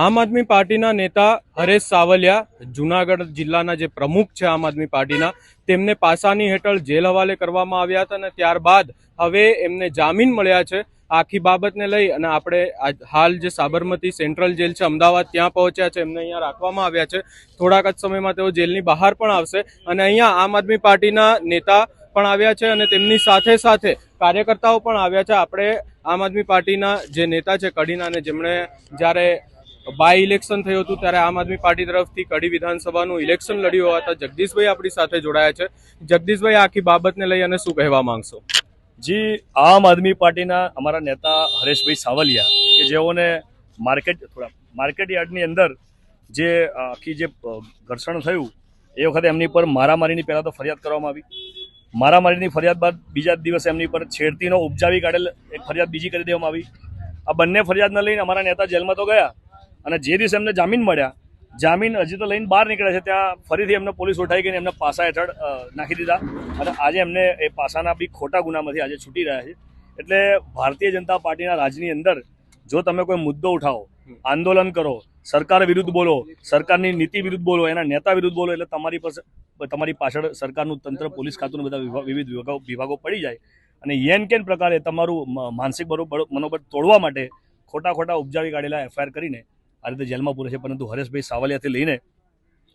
આમ આદમી પાર્ટીના નેતા હરેશ સાવલિયા જુનાગઢ જિલ્લાના જે પ્રમુખ છે આમ આદમી પાર્ટીના તેમને પાસાની હેઠળ જેલ હવાલે કરવામાં આવ્યા હતા અને ત્યારબાદ હવે એમને જામીન મળ્યા છે। આખી બાબતને લઈ અને આપણે હાલ જે સાબરમતી સેન્ટ્રલ જેલ છે અમદાવાદ ત્યાં પહોંચ્યા છે, એમને અહીંયા રાખવામાં આવ્યા છે। થોડાક જ સમયમાં તેઓ જેલની બહાર પણ આવશે અને અહીંયા આમ આદમી પાર્ટીના નેતા પણ આવ્યા છે અને તેમની સાથે સાથે કાર્યકર્તાઓ પણ આવ્યા છે। આપણે આમ આદમી પાર્ટીના જે નેતા છે કડીના અને જેમણે જ્યારે બાય ઇલેક્શન થયું હતું ત્યારે આમ આદમી પાર્ટી તરફથી કડી વિધાનસભાનું ઇલેક્શન લડ્યું હતા જગદીશભાઈ આપણી સાથે જોડાયા છે। જગદીશભાઈ, આખી બાબતને લઈ અને શું કહેવા માંગશો? જી, આમ આદમી પાર્ટીના અમારા નેતા હરેશભાઈ સાવલિયા કે જેઓને માર્કેટ યાર્ડની અંદર જે આખી જે ઘર્ષણ થયું એ વખતે એમની પર મારામારીની પહેલાં તો ફરિયાદ કરવામાં આવી। મારામારીની ફરિયાદ બાદ બીજા દિવસે એમની પર છેડતીનો ઉપજાવી કાઢેલ એક ફરિયાદ બીજી કરી દેવામાં આવી। આ બંને ફરિયાદને લઈને અમારા નેતા જેલમાં તો ગયા અને જે દિવસે એમને જામીન મળ્યા, જામીન હજી તો લઈને બહાર નીકળ્યા છે, ત્યાં ફરીથી એમને પોલીસ ઉઠાઈ ગઈને એમને પાસા હેઠળ નાખી દીધા અને આજે એમને એ પાસાના બી ખોટા ગુનામાંથી આજે છૂટી રહ્યા છે। એટલે ભારતીય જનતા પાર્ટીના રાજની અંદર જો તમે કોઈ મુદ્દો ઉઠાવો, આંદોલન કરો, સરકાર વિરુદ્ધ બોલો, સરકારની નીતિ વિરુદ્ધ બોલો, એના નેતા વિરુદ્ધ બોલો, એટલે તમારી પાછળ સરકારનું તંત્ર, પોલીસ ખાતું, બધા વિવિધ વિભાગો પડી જાય અને યેન કેન પ્રકારે તમારું માનસિક મનોબળ તોડવા માટે ખોટા ઉપજાવી કાઢેલા એફઆઈઆર કરીને આ રીતે જેલમાં પૂરે છે। પરંતુ હરેશભાઈ સાવલિયાથી લઈને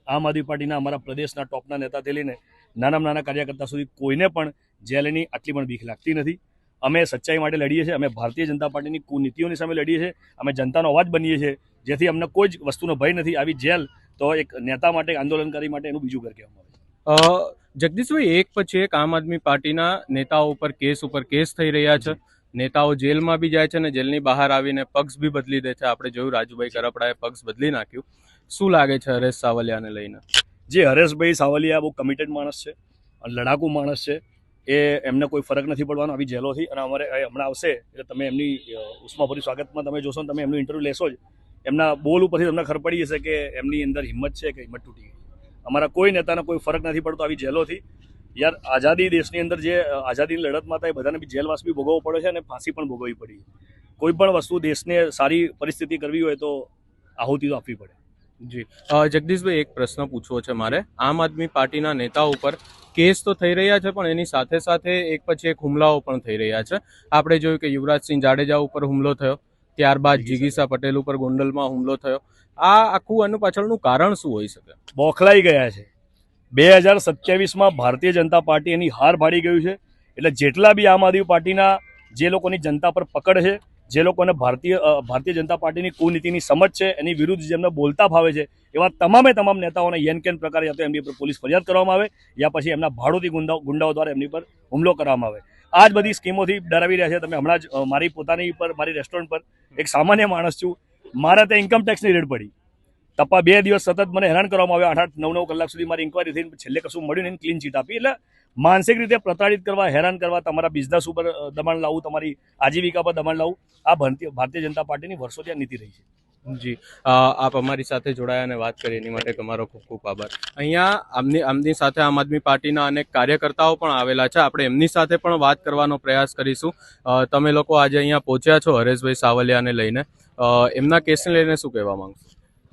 આમ આદમી પાર્ટીના અમારા પ્રદેશના ટોપના નેતાથી લઈને નાના કાર્યકર્તા સુધી કોઈને પણ જેલની આટલી પણ બીક લાગતી નથી। અમે સચ્ચાઈ માટે લડીએ છીએ, અમે ભારતીય જનતા પાર્ટીની કુનીતિઓની સામે લડીએ છીએ, અમે જનતાનો અવાજ બનીએ છીએ, જેથી અમને કોઈ જ વસ્તુનો ભય નથી। આવી જેલ તો એક નેતા માટે, આંદોલનકારી માટે એનું બીજું ઘર કહેવામાં આવે છે। જગદીશભાઈ, એક પછી એક આમ આદમી પાર્ટીના નેતાઓ ઉપર કેસ થઈ રહ્યા છે, નેતાઓ જેલમાં બી જાય છે અને જેલની બહાર આવીને પક્ષ બી બદલી દે છે। આપણે જોયું રાજુભાઈ કરપડાએ પક્ષ બદલી નાખ્યું। શું લાગે છે હરેશ સાવલિયાને લઈને? જે હરેશભાઈ સાવલિયા બહુ કમિટેડ માણસ છે, લડાકુ માણસ છે, એ એમને કોઈ ફરક નથી પડવાનો આવી જેલોથી। અને અમારે હમણાં આવશે એટલે તમે એમની ઉષ્માભરી સ્વાગતમાં તમે જોશો ને તમે એમનું ઇન્ટરવ્યૂ લેશો જ, એમના બોલ ઉપરથી તમને ખબર પડી જશે કે એમની અંદર હિંમત છે કે હિંમત તૂટી ગઈ। અમારા કોઈ નેતાને કોઈ ફરક નથી પડતો આવી જેલોથી। યાર, આઝાદી દેશની અંદર જે આઝાદીની લડતમાં હતા એ બધાને બી જેલવાસ બી ભોગવવો પડે છે અને ફાંસી પણ ભોગવવી પડી। કોઈ પણ વસ્તુ દેશને સારી પરિસ્થિતિ કરવી હોય તો આહુતિ તો આપવી પડે। જી જગદીશભાઈ, એક પ્રશ્ન પૂછવો છે મારે। આમ આદમી પાર્ટીના નેતાઓ ઉપર કેસ તો થઈ રહ્યા છે પણ એની સાથે સાથે એક પછી એક હુમલાઓ પણ થઈ રહ્યા છે। આપણે જોયું કે યુવરાજસિંહ જાડેજા ઉપર હુમલો થયો, ત્યારબાદ જિગીસા પટેલ ઉપર ગોંડલમાં હુમલો થયો। આ આખું આનું પાછળનું કારણ શું હોઈ શકે? બોખલાઈ ગયા છે। 2027માં ભારતીય જનતા પાર્ટી એની હાર ભાડી ગયું છે। એટલે જેટલા બી આમ આદમી પાર્ટીના જે લોકોની જનતા પર પકડ છે, જે લોકોને ભારતીય જનતા પાર્ટીની કુનીતિની સમજ છે, એની વિરુદ્ધ જેમને બોલતા ફાવે છે, એવા તમામ નેતાઓને યેન કેન પ્રકારે યા તો એમની પર પોલીસ ફરિયાદ કરવામાં આવે યા પછી એમના ભાડોતી ગુંડાઓ દ્વારા એમની પર હુમલો કરવામાં આવે। આ જ બધી સ્કીમોથી ડરાવી રહ્યા છે। તમે હમણાં જ મારી પોતાની પર, મારી રેસ્ટોરન્ટ પર એક સામાન્ય માણસ છું, મારા ત્યાં ઇન્કમ ટેક્સની રેડ પડી। 2 દિવસ સતત મને હેરાન કરવામાં આવ્યા, 8-9 કલાક સુધી મારી ઇન્કવાયરી થઈને છેલ્લે કશું મળ્યું નહીં, ક્લીન ચીટ આપી। એટલે માનસિક રીતે પ્રતાડિત કરવા, હેરાન કરવા, તમારા બિઝનેસ ઉપર દબાણ લાવવું, તમારી આજીવિકા પર દબાણ લાવવું, આ ભારતીય જનતા પાર્ટીની વર્ષોથી આ નીતિ રહી છે। જી, આપ અમારી સાથે જોડાયા અને વાત કરી એની માટે તમારો ખૂબ ખૂબ આભાર। અહીંયા આમની સાથે આમ આદમી પાર્ટીના અનેક કાર્યકર્તાઓ પણ આવેલા છે, આપણે એમની સાથે પણ વાત કરવાનો પ્રયાસ કરીશું। તમે લોકો આજે અહીંયા પહોંચ્યા છો હરેશભાઈ સાવલિયાને લઈને, એમના કેસને લઈને શું કહેવા માંગશો?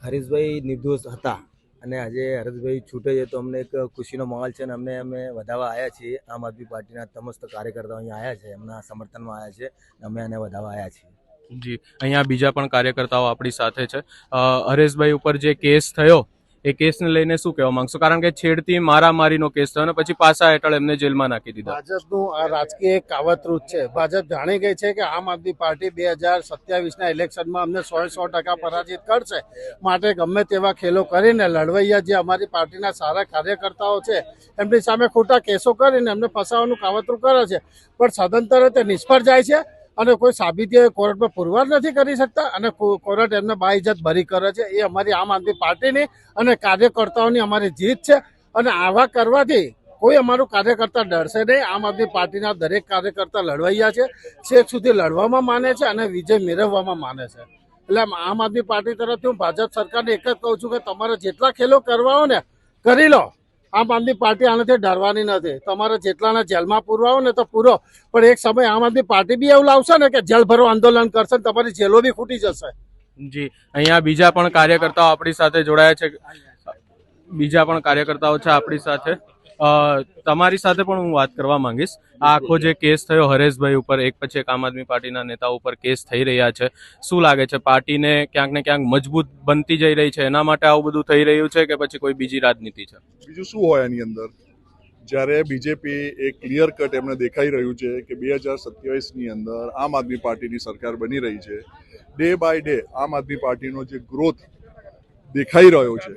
હરીશભાઈ નિર્દોષ હતા અને આજે હરેશભાઈ છૂટે છે તો અમને એક ખુશીનો માહોલ છે અને અમે વધાવવા આવ્યા છીએ। આમ આદમી પાર્ટીના સમસ્ત કાર્યકર્તાઓ અહીંયા આવ્યા છે, એમના સમર્થનમાં આવ્યા છે, અમે એને વધાવવા આવ્યા છીએ। જી, અહીંયા બીજા પણ કાર્યકર્તાઓ આપણી સાથે છે। હરેશભાઈ ઉપર જે કેસ થયો એ કેસને લઈને શું કહેવા માંગશો? કારણ કે છેડતી મારામારીનો કેસ થયો અને પછી પાસા હેઠળ એમને જેલમાં નાખી દીધા। ભાજપનું આ રાજકીય કાવતરું છે। ભાજપ જાણી ગઈ છે કે આમ આદમી પાર્ટી 2027ના ઇલેક્શનમાં અમને 100% પરાજિત કરશે, માટે ગમે તેવા ખેલો કરીને લડવૈયા જે અમારી પાર્ટીના સારા કાર્યકર્તાઓ છે એમની સામે ખોટા કેસો કરીને એમને ફસાવાનું કાવતરું કરે છે, પણ સદંતરે તે નિષ્ફળ જાય છે અને કોઈ સાબિતી કોર્ટમાં પુરવાર નથી કરી શકતા અને કોર્ટ એમને બાઇજ્જત ભરી કરે છે। એ અમારી આમ આદમી પાર્ટીની અને કાર્યકર્તાઓની અમારી જીત છે અને આવા કરવાથી કોઈ અમારું કાર્યકર્તા ડરશે નહીં। આમ આદમી પાર્ટીના દરેક કાર્યકર્તા લડવૈયા છે, છેક સુધી લડવામાં માને છે અને વિજય મેળવવામાં માને છે। એટલે આમ આદમી પાર્ટી તરફથી હું ભાજપ સરકારને એક જ કહું છું કે તમારે જેટલા ખેલો કરવા હોય ને કરી લો। આમ આદમી પાર્ટી આનાથી ડરવાની નથી। તમારે જેટલાના જેલમાં પૂરવા હોય ને તો પૂરો, પણ એક સમય આમ આદમી પાર્ટી બી એવું લાવશે ને કે જેલ ભરો આંદોલન કરશે, તમારી જેલો બી ખૂટી જશે। જી, અહીંયા બીજા પણ કાર્યકર્તાઓ આપણી સાથે જોડાયા છે. બીજા પણ કાર્યકર્તાઓ છે આપણી સાથે. તમારી સાથે પણ હું વાત કરવા માંગીશ. આ આખો જે કેસ થયો હરેશભાઈ ઉપર, એક પછી એક આમ આદમી પાર્ટીના નેતાઓ ઉપર કેસ થઈ રહ્યા છે, શું લાગે છે પાર્ટીને ક્યાંક ને ક્યાંક મજબૂત બનતી જઈ રહી છે, એના માટે આવું બધું થઈ રહ્યું છે કે પછી કોઈ બીજી રાજનીતિ છે? બીજું શું હોય એની અંદર? જ્યારે બીજેપી એક ક્લિયર કટ એમને દેખાઈ રહ્યું છે કે 2027ની અંદર આમ આદમી પાર્ટીની સરકાર બની રહી છે. ડે બાય ડે આમ આદમી પાર્ટીનો જે ગ્રોથ દેખાઈ રહ્યો છે,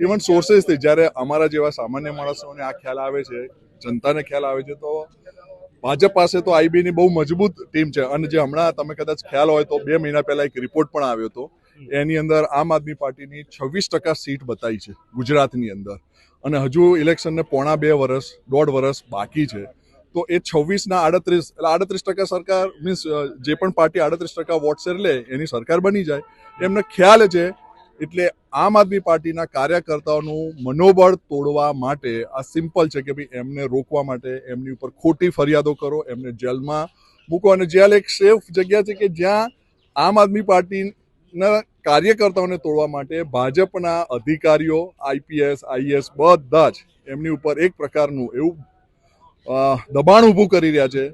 ઇવન સોર્સેસથી જ્યારે અમારા જેવા સામાન્ય માણસોને આ ખ્યાલ આવે છે, જનતાને ખ્યાલ આવે છે, તો ભાજપ પાસે તો આઈબીની બહુ મજબૂત ટીમ છે. અને જે હમણાં તમે કદાચ ખ્યાલ હોય તો 2 મહિના પહેલા એક રિપોર્ટ પણ આવ્યો હતો, એની અંદર આમ આદમી પાર્ટીની 26% સીટ બતાવી છે ગુજરાતની અંદર, અને હજુ ઇલેક્શનને 1.5 વર્ષ બાકી છે. તો એ 26ના 38 એટલે 38% સરકાર મીન્સ જે પણ પાર્ટી 38% વોટ શેર લે એની સરકાર બની જાય એમને ખ્યાલ છે. એટલે આમ આદમી પાર્ટીના કાર્યકર્તાઓનું મનોબળ તોડવા માટે આ સિમ્પલ છે કે ભાઈ એમને રોકવા માટે એમની ઉપર ખોટી ફરિયાદો કરો, એમને જેલમાં મૂકો. અને જેલ એક સેફ જગ્યા છે કે જ્યાં આમ આદમી પાર્ટીના કાર્યકર્તાઓને તોડવા માટે ભાજપના અધિકારીઓ, આઈપીએસ, આઈએસ બધા જ એમની ઉપર એક પ્રકારનું એવું દબાણ ઊભું કરી રહ્યા છે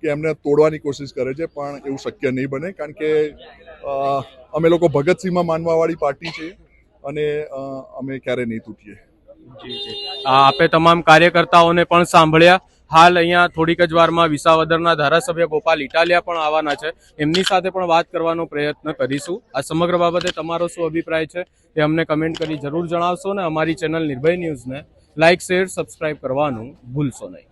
કે એમને તોડવાની કોશિશ કરે છે, પણ એવું શક્ય નહીં બને. કારણ કે અમે લોકો ભગતસિંહમાં માનવાવાળી પાર્ટી છે અને અમે ક્યારે નહીં તૂટીએ. આપે તમામ કાર્યકર્તાઓને પણ સાંભળ્યા. હાલ અહીંયા થોડીક જ વારમાં વિસાવદરના ધારાસભ્ય ગોપાલ ઇટાલિયા પણ આવવાના છે, એમની સાથે પણ વાત કરવાનો પ્રયત્ન કરીશું. આ સમગ્ર બાબતે તમારો શું અભિપ્રાય છે એ અમને કમેન્ટ કરી જરૂર જણાવશો, ને અમારી ચેનલ નિર્ભય ન્યૂઝને લાઇક, શેર, સબસ્ક્રાઇબ કરવાનું ભૂલશો નહીં.